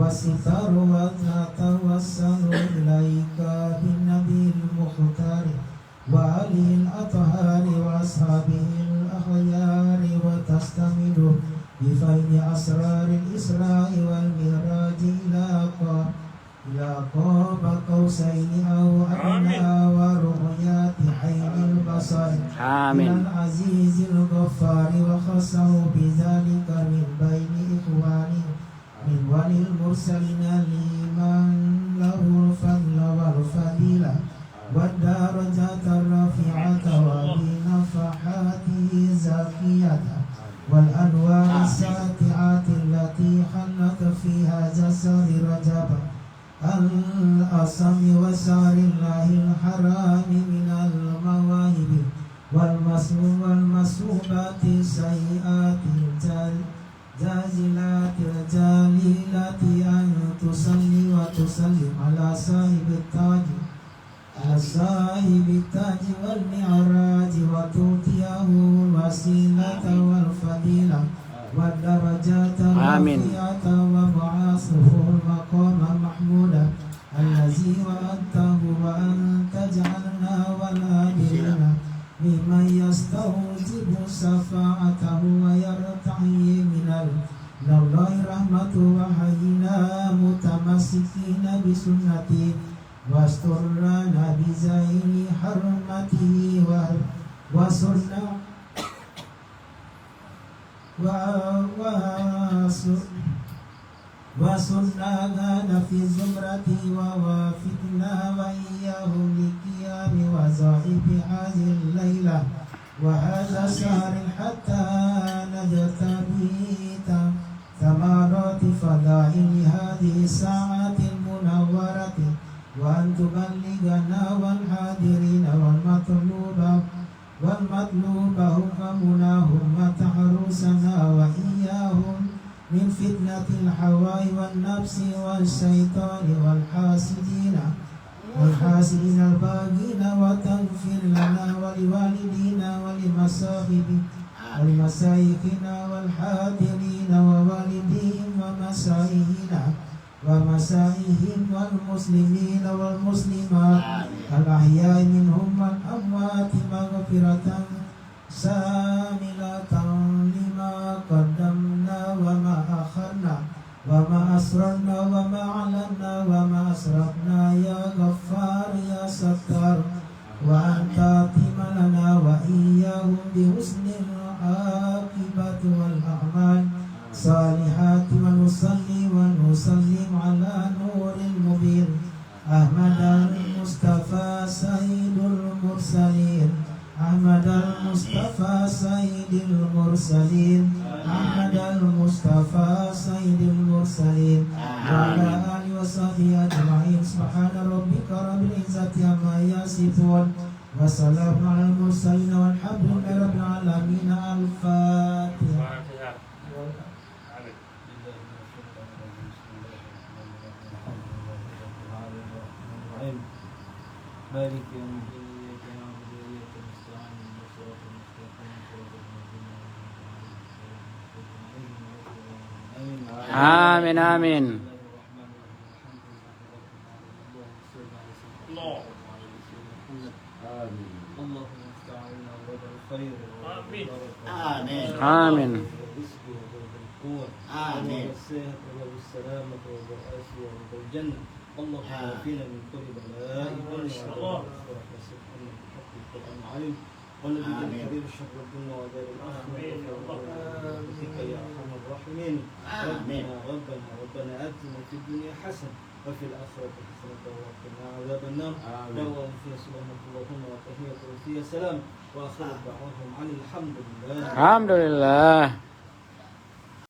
والستر ونتوسل إليك بالنبي المختار وآله الأطهار وأصحابه الأخيار وتستمد بفيض أسرار الإسراء والمعراج إلى قاب قوسين أو أدنى ورؤيات عين البصر من العزيز الغفار وخصه بذلك من بين إخوانه من ولي المرسلين لمن له الفضل والفضيلة والدرجات الرفيعة وبنفحاته الزكية والأنوار الساطعة التي حلت فيها جسد رجب الأصم وسار الله الحرام من المواهب والمصوبات السيئات الجازلات الجليلة أن تصلي وتسلم على صاحب التاج والمعراج وتؤتيه الوسيلة والفضيلة والدرجات الرفيعة وبعثه المقام محمودا الذي وعدته وأن تجعلنا والآخرين ممن يستوجب شفاعته ويرتعي من الله رحمة وحينا متمسكين بسنته واسترنا بزين حرمته وسنانا في زمرته ووافقنا وإياهم لقيام وظائف هذه الليلة وهذا الشهر حتى نجتبي ثمرات فضائل هذه الساعة المنورة وأن تبلغنا والحاضرين والمطلوب همهم وتحرسنا وإياهم من فتنة الهوى والنفس والشيطان والحاسدين الباغين وتغفر لنا ولوالدينا ولمشايخنا والحاضرين ووالديهم ومشايخهم والمسلمين والمسلمات الأحياء منهم والأموات مغفرة شاملة لما قدمنا وما أخرنا وما أسررنا وما أعلنا وما أسرفنا يا غفار يا ستار وأن تتم لنا وإياهم بحسن العاقبة والأعمال صالحات ونصلي ونسلم على نور المبين أحمد المصطفى سيد المرسلين أحمد المصطفى سيد المرسلين أحمد المصطفى سيد المرسلين وعلى آله وصحبه أجمعين سبحان ربك رب العزة عما يصفون وسلام على المرسلين والحمد لله رب العالمين. الفاتحة. مالك يوم الدين إياك نعبد وإياك نستعين اهدنا الصراط المستقيم صراط الذين أنعمت عليهم آمين. اللهم استعنا وبدأ الخير آمين. والرزق والقوة والصحة والسلامة والعافية والجنة. اللهم عافينا من كل بلاء الدنيا والآخرة وسبحان الحق القرآن العليم والذي جل كبير الشر الدنيا ودار الآخرة برحمتك يا أرحم الراحمين. ربنا آتنا في الدنيا حسنة وفي الآخرة حسنة وقنا عذاب النار. دعواهم فيها سبحانك اللهم وتحيتهم فيها سلام وآخر دعواهم عن الحمد لله. الحمد لله.